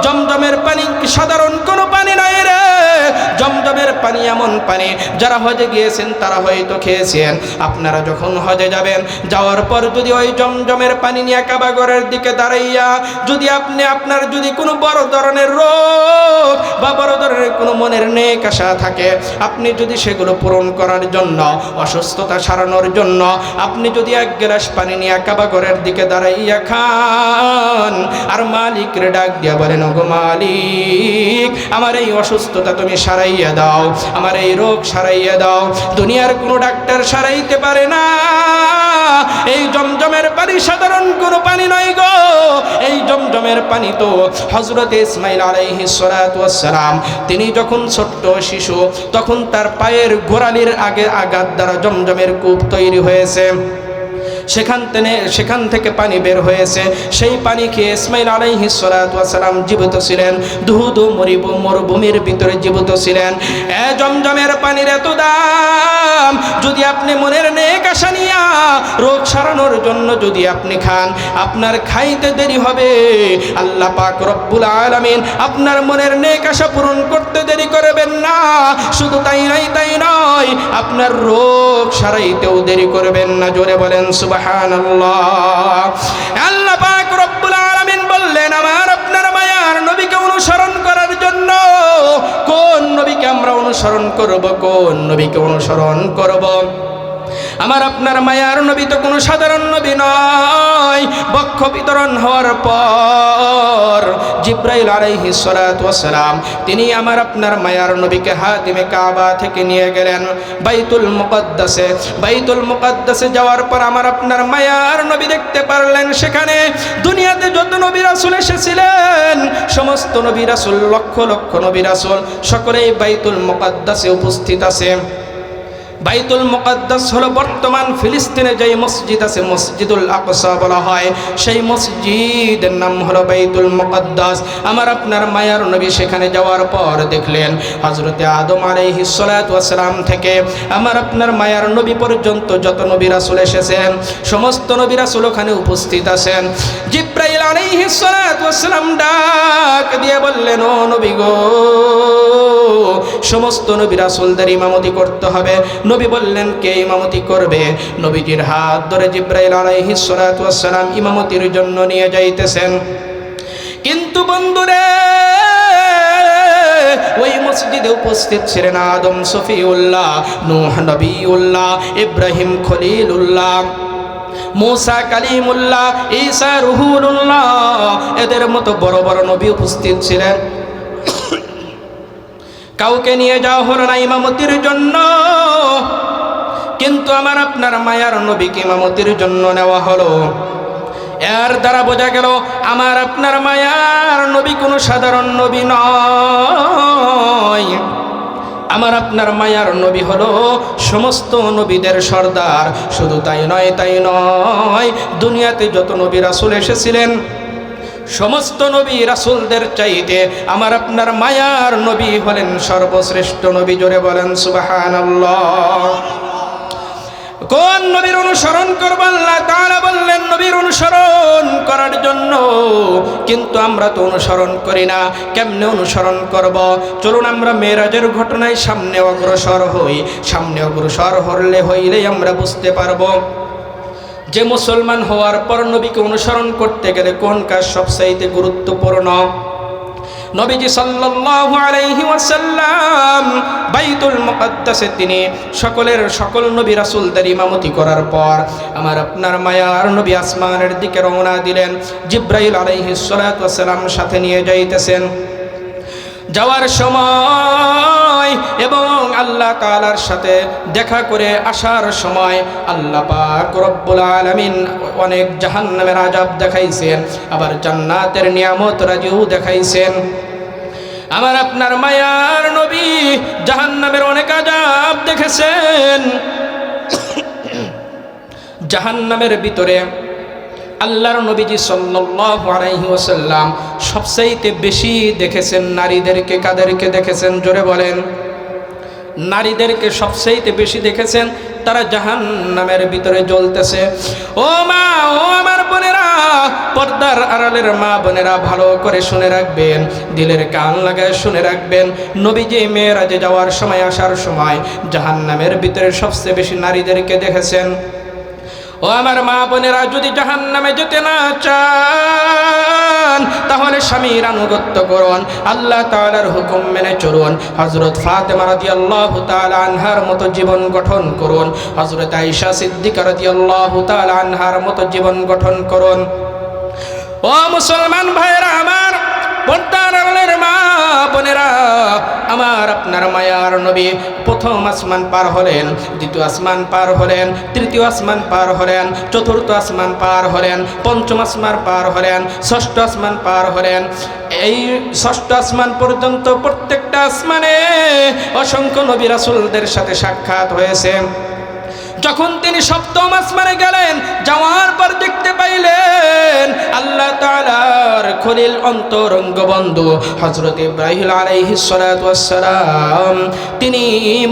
জমজমের পানি সাধারণ কোনো পানি নয় রে, জমজমের পানি এমন পানি যারা হজে গিয়েছেন তারা হয়তো খেয়েছেন। আপনারা যখন হজে যাবেন, যাওয়ার পর যদি ওই জমজমের পানি নিয়ে কাবা ঘরের দিকে দাঁড়াইয়া যদি আপনার যদি কোনো বড় ধরনের রোগ বা বড় ধরনের কোনো মনের নেক আশা থাকে, আপনি যদি সেগুলো পূরণ করার জন্য, অসুস্থতা সারানোর জন্য আপনি যদি 1 গ্লাস পানি নিয়ে কাবা ঘরের দিকে দাঁড়াইয়া খান, আর মালিকরে ডাক দিয়া বলেন, ওগো মালিক, আমার এই অসুস্থতা তুমি সারাইয়া দাও, আমার এই রোগ সারাইয়া দাও, দুনিয়ার কোনো ডাক্তার সারাইতে পারে না। এই জমজমের পানি সাধারণ কোনো পানি নয় গো। এই জমজমের পানি তো হযরত ইসমাঈল আলাইহিস সালাতু ওয়াস সালাম তিনি যখন ছোট্ট শিশু, তখন তার পায়ের গোড়ালির আগে আঘাত দ্বারা জমজমের কূপ তৈরি হয়েছে। সেখান থেকে পানি বের হয়েছে। সেই পানি খেয়ে ইসমাইল আলাইহিস সালাতু ওয়াস সালাম জীবিত ছিলেন, দুহুদু মরুভূমির ভিতরে জীবিত ছিলেন। জমজমের পানির এত দাম, যদি আপনি মনের নেক আশা নিয়া রোগ সারানোর জন্য যদি আপনি খান, আপনার খাইতে দেরি হবে, আল্লাহ পাক রব্বুল আলামিন আপনার মনের নেক আশা পূরণ করতে দেরি করবেন না। শুধু তাই নয়, আপনার রোগ সারাইতেও দেরি করবেন না। জোরে বলেন সুবহানাল্লাহ। আল্লাহ পাক রব্বুল আলামিন বললেন, আমার আপনার মায়ার নবীকে অনুসরণ করার জন্য কোন নবীকে আমরা অনুসরণ করব? কোন নবীকে অনুসরণ করব? আমার আপনার মায়ার নবী তো কোনো সাধারণ নবী নয়। বক্ষ বিতরণ হওয়ার পর জিব্রাইল আলাইহিস সালাতু ওয়াস সালাম তিনি আমার আপনার মায়ার নবীকে হাতিমে কাবা থেকে নিয়ে গেলেন বাইতুল মুকাদ্দাসে যাওয়ার পর আমার আপনার মায়ার নবী দেখতে পারলেন সেখানে দুনিয়াতে যত নবী রাসূল এসেছিলেন, সমস্ত নবী রাসূল, লক্ষ লক্ষ নবী রাসূল সকলেই বাইতুল মুকাদ্দাসে উপস্থিত আছে। বাইতুল মুকাদ্দাস হলো বর্তমান ফিলিস্তিনে যে মসজিদ আছে, মসজিদুল আকসা বলা হয়, সেই মসজিদের নাম হলো বাইতুল মুকাদ্দাস। আমার আপনার মায়ার নবী সেখানে যাওয়ার পর দেখলেন হযরতে আদম আলাইহিস সালাতু ওয়াস সালাম থেকে আমার আপনার মায়ার নবী পর্যন্ত যত নবী রাসূল এসেছেন, সমস্ত নবী রাসূল ওখানে উপস্থিত আছেন। জিব্রাইল আলাইহিস সালাতু ওয়াস সালাম ডাক দিয়ে বললেন, ও নবী গো, সমস্ত নবী রাসূলদের ইমামতি করতে হবে। নবী বললেন, কে ইমামতি করবে? নবীজির হাত ধরে জিব্রাইল আলাইহিস সালাতু ওয়াস সালাম ইমামতির জন্য নিয়ে যাইতেছেন। কিন্তু বন্ধুরে, ওই মসজিদে উপস্থিত ছিলেন আদম সফিউল্লাহ, নূহ নবিউল্লাহ, ইব্রাহিম খলিলুল্লাহ, মুসা কালিমুল্লাহ, ঈসা রুহুলুল্লাহ, এদের মতো বড় বড় নবী উপস্থিত ছিলেন। কাউকে নিয়ে যাওয়া হলো না ইমামতির জন্য, কিন্তু আমার আপনার মায়ার নবীকে ইমামতির জন্য নেওয়া হলো। এর দ্বারা বোঝা গেল আমার আপনার মায়ার নবী কোনো সাধারণ নবী নয়। আমার আপনার মায়ার নবী হলো সমস্ত নবীদের সর্দার। শুধু তাই নয়, দুনিয়াতে যত নবী রাসূল এসেছিলেন, সমস্ত নবী রাসূলদের চাইতে আমার আপনার মায়ার নবী হলেন সর্বশ্রেষ্ঠ নবী। জোরে বলেন সুবহানাল্লাহ। কোন নবীর অনুসরণ করব? আল্লাহ তাআলা বললেন নবীর অনুসরণ করার জন্য, কিন্তু আমরা তো অনুসরণ করি না। কেমনে অনুসরণ করব? চলুন আমরা মেরাজের ঘটনায় সামনে অগ্রসর হই। সামনে অগ্রসর হইলেই আমরা বুঝতে পারবো যে মুসলমান হওয়ার পর নবীকে অনুসরণ করতে গেলে কোন কাজ সবচাইতে গুরুত্বপূর্ণ। নবীজি সাল্লাল্লাহু আলাইহি ওয়াসাল্লাম বাইতুল মুকাদ্দাসে তিনি সকল নবী রাসূলদের ইমামতি করার পর আমার আপনার মায়ার নবী আসমানের দিকে রওনা দিলেন। জিব্রাইল আলাইহিস সালাতু ওয়াস সালাম সাথে নিয়ে যাইতেছেন। যাওয়ার সময় এবং আল্লাহ তাআলার সাথে দেখা করে আসার সময় আল্লাহ পাক রব্বুল আলামিন অনেক জাহান্নামের আযাব দেখাইছেন, আবার জান্নাতের নিয়ামত রাজিও দেখাইছেন। আমার আপনার মায়ার নবী জাহান্নামের অনেক আযাব দেখেছেন। জাহান্নামের ভিতরে আল্লাহর নবীজি সাল্লাল্লাহু আলাইহি ওয়াসাল্লাম সবচাইতে বেশি দেখেছেন নারীদেরকে। কাদেরকে দেখেছেন? জোরে বলেন। নারীদেরকে সবচাইতে বেশি দেখেছেন। তারা জাহান্নামের ভিতরে জ্বলতেছে। ও মা, ও আমার বোনেরা, পর্দার আড়ালের মা বোনেরা ভালো করে শুনে রাখবেন, দিলের কান লাগায় শুনে রাখবেন। নবীজি মেরাজে যাওয়ার সময়, আসার সময় জাহান্নামের ভিতরে সবচেয়ে বেশি নারীদেরকে দেখেছেন। ও আমার মা বোনেরা, যদি জাহান্নামে যেতে না চান তাহলে স্বামীর আনুগত্য করুন, আল্লাহ তাআলার হুকুম মেনে চলুন। হযরত ফাতেমা রাদিয়াল্লাহু তাআলা আনহার মতো জীবন গঠন করুন, হযরত আয়েশা সিদ্দিকা রাদিয়াল্লাহু তাআলা আনহার মতো জীবন গঠন করুন। ও মুসলমান ভাইরা আমার, পর্দার আড়ালের মা বোনেরা, আমার আপনার মায়ার নবী প্রথম আসমান পার হলেন, দ্বিতীয় আসমান পার হলেন, তৃতীয় আসমান পার হলেন, চতুর্থ আসমান পার হলেন, পঞ্চম আসমান পার হলেন, ষষ্ঠ আসমান পার হলেন। এই ষষ্ঠ আসমান পর্যন্ত প্রত্যেকটা আসমানে অসংখ্য নবী রাসূলদের সাথে সাক্ষাৎ হয়েছে। যখন তিনি সপ্তম আসমানে গেলেন, যাওয়ার পর দেখতে পাইলেন আল্লাহ তাআলার খলিল অন্তরঙ্গ বন্ধু হযরত ইব্রাহিম আলাইহিস সালাতু ওয়াস সালাম তিনি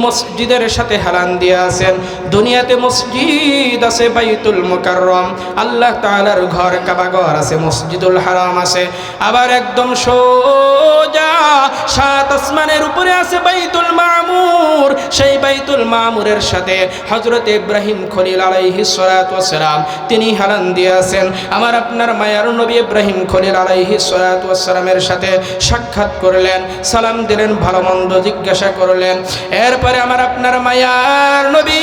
মসজিদের সাথে হেলান দিয়ে আছেন। দুনিয়াতে মসজিদ আছে বাইতুল মুকাররম, আল্লাহ তাআলার ঘর কাবা ঘর আছে, মসজিদুল হারাম আছে, আবার একদম সোজা সাত আসমানের উপরে আছে বাইতুল মামুর। সেই বাইতুল মামুরের সাথে হযরত ইব্রাহিম খলিল আলাইহিস সালাতু ওয়াস সালাম তিনি হেলান দিয়ে আছেন। আমার আপনার মায়ার নবী ইব্রাহিম খলিল আলাইহিস সালাতু ওয়াস সালামের সাথে সাক্ষাৎ করলেন, সালাম দিলেন, ভালো মন্দ জিজ্ঞাসা করলেন। এরপরে আমার আপনার মায়ার নবী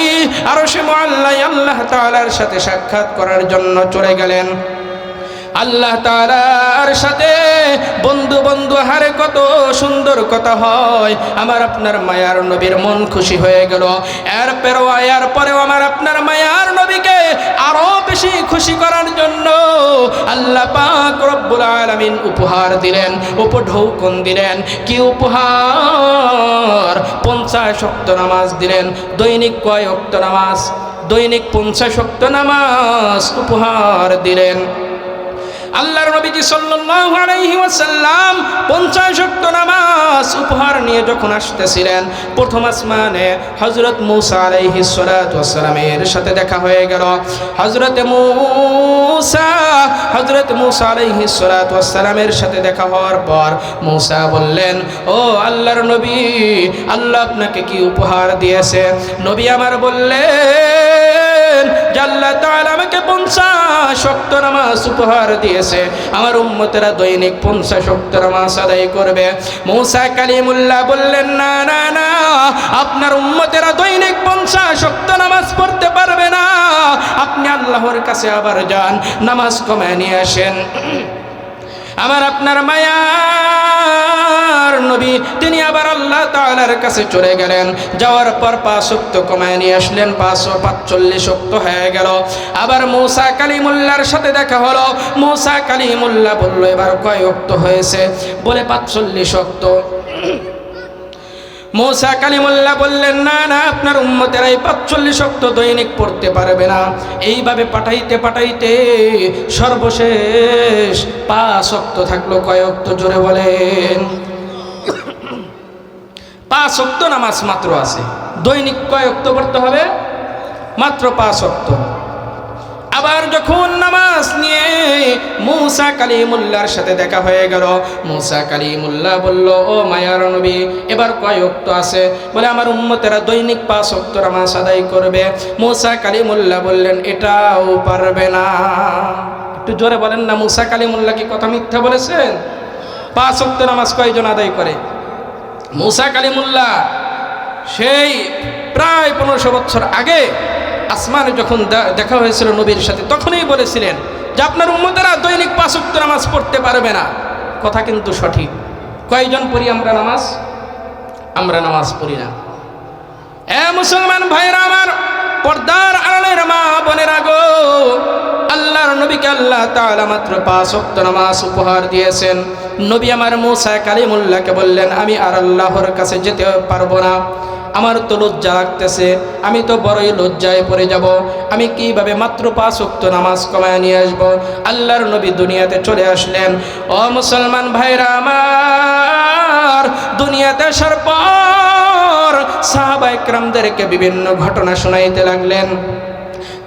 আরশে মুআল্লায় আল্লাহ তাআলার সাথে সাক্ষাৎ করার জন্য চলে গেলেন। আল্লাহ তাআলার সাথে বন্ধু বন্ধু হারে কত সুন্দর কথা হয়। আমার আপনার মায়ার নবীর মন খুশি হয়ে গেল। এরপরেও আমার আপনার মায়ার নবীকে আরো বেশি খুশি করার জন্য আল্লাহ পাক রব্বুল আলামিন উপহার দিলেন, উপঢৌকন দিলেন। কি উপহার? 50 ওয়াক্ত নামাজ দিলেন। দৈনিক কয় ওয়াক্ত নামাজ? দৈনিক 50 ওয়াক্ত নামাজ উপহার দিলেন। আল্লাহর নবীজি সাল্লাল্লাহু আলাইহি ওয়াসাল্লাম 50 ওয়াক্ত নামাজ উপহার নিয়ে যখন আসতেছিলেন, প্রথম আসমানে হযরত মূসা আলাইহিস সালাতু ওয়াস সালামের সাথে দেখা হয়ে গেল। হযরত মূসা আলাইহিস সালাতু ওয়াস সালামের সাথে দেখা হওয়ার পর মূসা বললেন, ও আল্লাহর নবী, আল্লাহ আপনাকে কি উপহার দিয়েছে? নবী আমার বললেন যে আল্লাহ তাআলা আমাকে 50 ওয়াক্ত নামাজ উপহার দিয়েছে, আমার উম্মতেরা দৈনিক 50 ওয়াক্ত নামাজ আদায় করবে। মূসা কালিমুল্লাহ বললেন, না না না, আপনার উম্মতেরা দৈনিক 50 ওয়াক্ত নামাজ পড়তে পারবে না, আপনি আল্লাহর কাছে আবার যান, নামাজ কমায় নিয়ে আসেন। আমার আপনার মায়ার নবী তিনি আবার আল্লাহ তাআলার কাছে চলে গেলেন। যাওয়ার পর 5 ওয়াক্ত কমায় নিয়ে আসলেন, 45 ওয়াক্ত হয়ে গেল। আবার মূসা কালিমুল্লাহর সাথে দেখা হলো। মূসা কালিমুল্লাহ বলল, এবার কয় ওয়াক্ত হয়েছে? বলে 45 ওয়াক্ত। মূসা কালিমুল্লাহ বললেন, না না, আপনার উম্মতেরা এই 45 ওয়াক্ত দৈনিক পড়তে পারবে না। এইভাবে পাঠাইতে পাঠাইতে সর্বশেষ 5 ওয়াক্ত থাকলো। কয় ওয়াক্ত? জোরে বলেন। 5 ওয়াক্ত নামাজ মাত্র আছে। দৈনিক কয় ওয়াক্ত পড়তে হবে? মাত্র 5 ওয়াক্ত। আবার যখন নামাজ নিয়ে মূসা কালিমুল্লাহর সাথে দেখা হয়ে গেল, মূসা কালিমুল্লাহ বলল, ও মায়ার নবী, এবার কয় ওয়াক্ত আছে? বলে আমার উম্মতেরা দৈনিক 5 ওয়াক্ত নামাজ আদায় করবে। মূসা কালিমুল্লাহ বললেন, এটাও পারবে না। একটু জোরে বলেন না, মূসা কালিমুল্লাহ কি কথা মিথ্যা বলেছেন? 5 ওয়াক্ত নামাজ কয়জন আদায় করে? মূসা কালিমুল্লাহ সেই প্রায় 1500 বছর আগে আসমানে যখন দেখা হয়েছিল নবীর সাথে, তখনই বলেছিলেন যে আপনার উম্মতেরা দৈনিক 5 ওয়াক্ত নামাজ পড়তে পারবে না। কথা কিন্তু সঠিক। কয়জন পড়ি আমরা নামাজ? আমরা নামাজ পড়ি না। এ মুসলমান ভাইরা আমার, পর্দার আড়ালের মা বোনেরা গো, আল্লাহর নবীকে আল্লাহ তাআলা মাত্র 5 ওয়াক্ত নামাজ উপহার দিয়েছেন। নবী আমার মূসা কালিমুল্লাহকে বললেন, আমি আর আল্লাহর কাছে যেতে পারবো না, আমার তো লজ্জা লাগতেছে, আমি তো বড়ই লজ্জায় পড়ে যাব, আমি কিভাবে মাত্র 5 ওয়াক্ত নামাজ কমায় নিয়ে আসবো? আল্লাহর নবী দুনিয়াতে চলে আসলেন। ও মুসলমান ভাইরা আমার, দুনিয়াতে আসার পর সাহাবায়ে কেরামদেরকে বিভিন্ন ঘটনা শোনাইতে লাগলেন।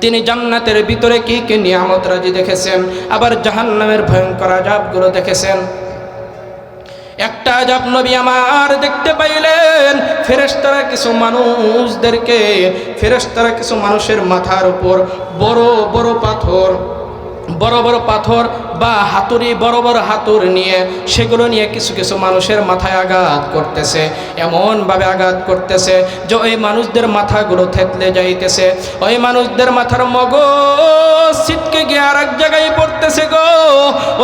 তিনি জান্নাতের ভিতরে কি কি নিয়ামত রাজি দেখেছেন, আবার জাহান্নামের ভয়ঙ্কর আযাবগুলো দেখেছেন। একটা আযাব নবী আমার দেখতে পাইলেন, ফেরেশতারা কিছু মানুষের মাথার উপর বড় বড় পাথর বা হাতুড়ি, বড় বড় হাতুর নিয়ে সেগুলো নিয়ে কিছু কিছু মানুষের মাথায় আঘাত করতেছে। এমনভাবে আঘাত করতেছে যে ওই মানুষদের মাথাগুলো থেতলে যাইতেছে, ওই মানুষদের মাথার মগজ ছিটকে গিয়ে আর এক জায়গায় পড়তেছে গো।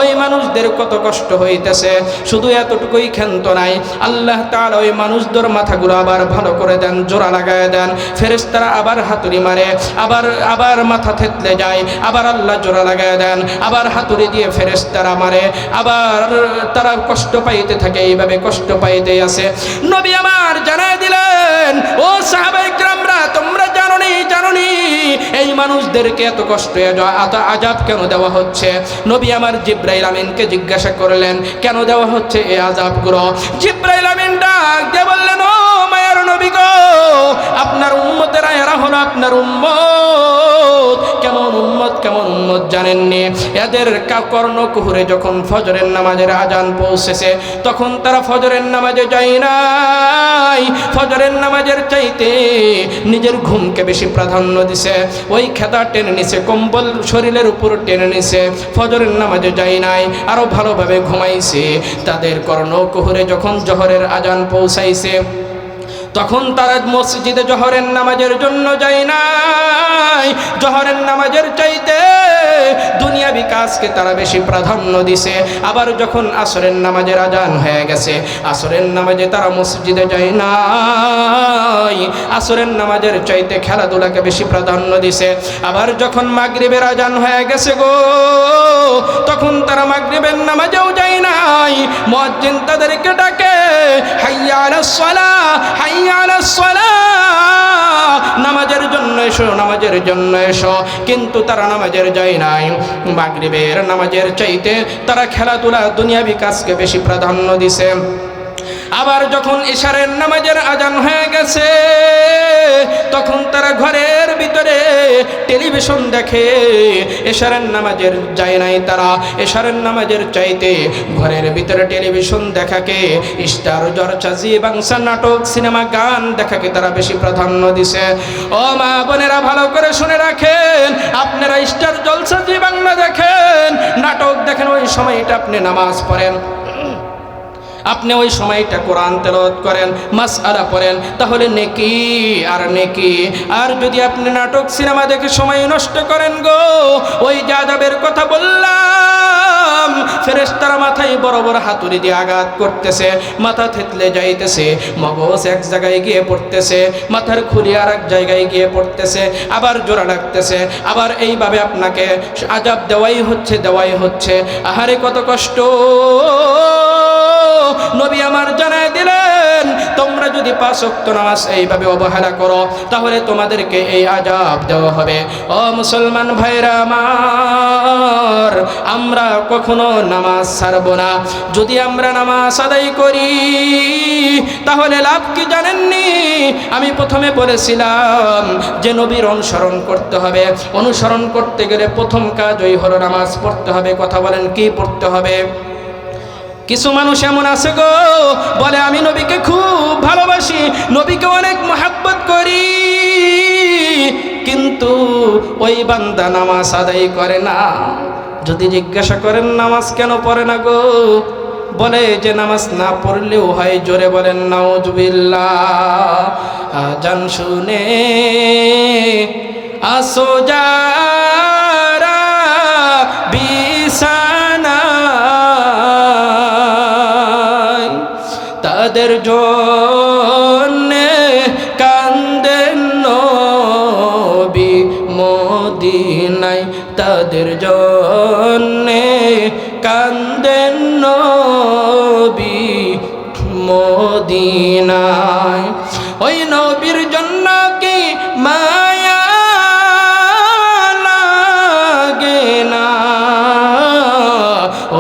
ওই ওই মানুষদের কত কষ্ট হইতেছে। শুধু এতটুকুই ক্ষান্ত নাই, আল্লাহ তাআলা ওই মানুষদের মাথাগুলো আবার ভালো করে দেন, জোড়া লাগায় দেন। ফেরেশতারা আবার হাতুড়ি মারে, আবার মাথা থেতলে যায়, আবার আল্লাহ জোড়া লাগায় দেন, আবার হাতুড়ি দিয়ে ফেরেশতারা মারে, আবার তারা কষ্ট পাইতে থাকে। এইভাবে কষ্ট পাইতে আছে। নবী আমার জানায় দিলেন, ও সাহাবায়ে কিরামরা, তোমরা জানোনি এই মানুষদেরকে এত কষ্ট এত আযাব কেন দেওয়া হচ্ছে? নবী আমার জিবরাইল আমিনকে জিজ্ঞাসা করলেন, কেন দেওয়া হচ্ছে এই আযাবগুলো? জিবরাইল আমিন ডাক দিয়ে বললেন, ও মায়ার নবী গো, আপনার উম্মতেরা এরা হলো আপনার উম্মত। কেমন উম্মত জানেননি? এদের কর্ণকুহরে যখন ফজরের নামাজের আজান পৌঁছেছে, তখন তারা ফজরের নামাজে যায় নাই। ফজরের নামাজের চাইতে নিজের ঘুমকে বেশি প্রাধান্য দিছে। ওই খেতা টেনে নিছে, কম্বল শরীরের উপর টেনে নিছে, ফজরের নামাজে যায় নাই, আরো ভালোভাবে ঘুমাইছে। তাদের কর্ণকুহরে যখন জোহরের আজান পৌঁছাইছে, তখন তারা মসজিদে জোহরের নামাজের জন্য যায় নাই। জোহরের নামাজের চাইতে দুনিয়াবি কাজকে তারা বেশি প্রাধান্য দিছে। আবার যখন আসরের নামাজের আজান হয়ে গেছে, আসরের নামাজে তারা মসজিদে যায় নাই, আসরের নামাজের চাইতে খেলাধুলাকে বেশি প্রাধান্য দিছে। আবার যখন মাগরিবের আজান হয়ে গেছে গো, তখন তারা মাগরিবের নামাজেও যায় নাই। মুয়াজ্জিন তাদেরকে ডাকে, হাইয়া আলাস সালাহ, হাইয়া আলাস সালাহ, নামাজের জন্য এসো, নামাজের জন্য এসো। কিন্তু তারা নামাজের যায় নাই। মাগরিবের নামাজের চাইতে তারা খেলাধুলা দুনিয়াবি কাজকে বেশি প্রাধান্য দিছে। আবার যখন ইশারের নামাজের আজান হয়ে গেছে, তখন তারা ঘরের ভিতরে টেলিভিশন দেখে। ইশারের নামাজের যায় নাই তারা, ইশারের নামাজের চাইতে ঘরের ভিতরে টেলিভিশন দেখাকে, স্টার জলসা, জি বাংলা নাটক, সিনেমা, গান দেখাকে তারা বেশি প্রাধান্য দিছে। ও মা বোনেরা, ভালো করে শুনে রাখেন, আপনারা স্টার জলসা, জি বাংলা দেখেন, নাটক দেখেন, ওই সময়টা আপনি নামাজ পড়েন, আপনি ওই সময়টা কোরআন তেলাওয়াত করেন, মাসআলা পড়েন, তাহলে নেকি আর নেকি। আর যদি আপনি নাটক সিনেমা দেখে সময় নষ্ট করেন গো, ওই যে আযাবের কথা বললাম, ফেরেশতারা মাথায় বড় বড় হাতুড়ি দিয়ে আঘাত করতেছে, মাথা থেতলে যাইতেছে, মগজ এক জায়গায় গিয়ে পড়তেছে, মাথার খুলি আর এক জায়গায় গিয়ে পড়তেছে, আবার জোড়া লাগতেছে, আবার এইভাবে আপনাকে আযাব দেওয়াই হচ্ছে। আহারে কত কষ্ট! নবী আমার জানায় দিলেন, তোমরা যদি 5 ওয়াক্ত নামাজ এইভাবে অবহেলা করো, তাহলে তোমাদেরকে এই আযাব দেওয়া হবে। ও মুসলমান ভাইরা আমার, আমরা কখনো নামাজ ছাড়ব না। যদি আমরা নামাজ আদায় করি, তাহলে লাভ কি জানেননি? আমি প্রথমে বলেছিলাম যে নবীর অনুসরণ করতে হবে। অনুসরণ করতে গেলে প্রথম কাজ ওই হলো নামাজ পড়তে হবে। কথা বলেন, কি পড়তে হবে? কিছু মানুষ এমন আছে গো, বলে আমি নবীকে খুব ভালোবাসি, নবীকে অনেক মহব্বত করি, কিন্তু ওই বান্দা নামাজ আদায় করে না। যদি জিজ্ঞাসা করেন নামাজ কেন পড়ে না গো, বলে যে নামাজ না পড়লেও হয়। জোরে বলেন নাউজুবিল্লাহ। আজান শুনে আসো যারা বিছানায়, তাদের জন্যে কান্দেন নবী মদিনায়, তাদের জন্যে কান্দেন নবী মদিনায়। ওই নবীর জন্য কি মায়া লাগে না?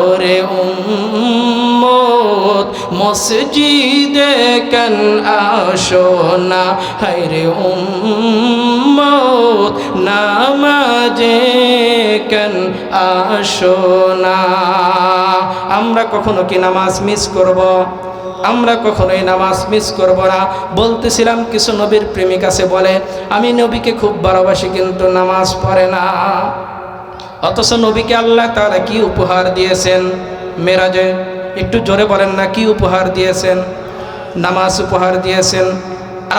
ওরে উম্মত মসজিদে কেন আসো না? হায়রে উম্মত নামাজে কেন আসো না? আমরা কখনো কি নামাজ মিস করব? আমরা কখনোই নামাজ মিস করব না। বলতেছিলাম কিছু নবীর প্রেমিক আছে, বলে আমি নবীকে খুব ভালোবাসি কিন্তু নামাজ পড়ে না। অথচ নবীকে আল্লাহ তাআলা কি উপহার দিয়েছেন মেরাজে? একটু জোরে বলেন না, কি উপহার দিয়েছেন? নামাজ উপহার দিয়েছেন।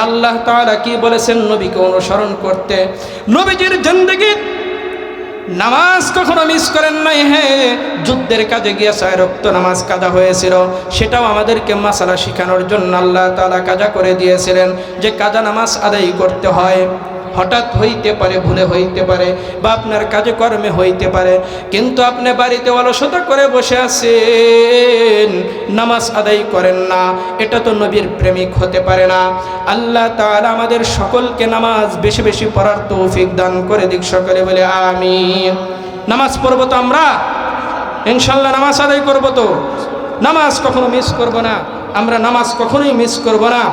আল্লাহ তাআলা কি বলেছেন? নবীকে অনুসরণ করতে। নবীজির জিন্দেগি নামাজ কখনো মিস করেন নাই। হ্যাঁ, যুদ্ধের কাজে গিয়ে 6 রক্ত নামাজ কাজা হয়েছিল, সেটাও আমাদেরকে মাসালা শেখানোর জন্য আল্লাহ তাআলা কাজা করে দিয়েছিলেন যে কাজা নামাজ আদায় করতে হয়। হঠাৎ হইতে পারে, ভুলে হইতে পারে, বা আপনার কাজে কর্মে হইতে পারে, কিন্তু আপনি বাড়িতে অলসতা করে বসে আছেন, নামাজ আদায় করেন না, এটা তো নবীর প্রেমিক হতে পারে না। আল্লাহ তাআলা আমাদের সকলকে নামাজ বেশি বেশি পড়ার তৌফিক দান করে দিক, সকলে বলে আমিন। নামাজ পড়বো তো আমরা ইনশাল্লাহ, নামাজ আদায় করবো তো, নামাজ কখনো মিস করব না আমরা, নামাজ কখনোই মিস করব না।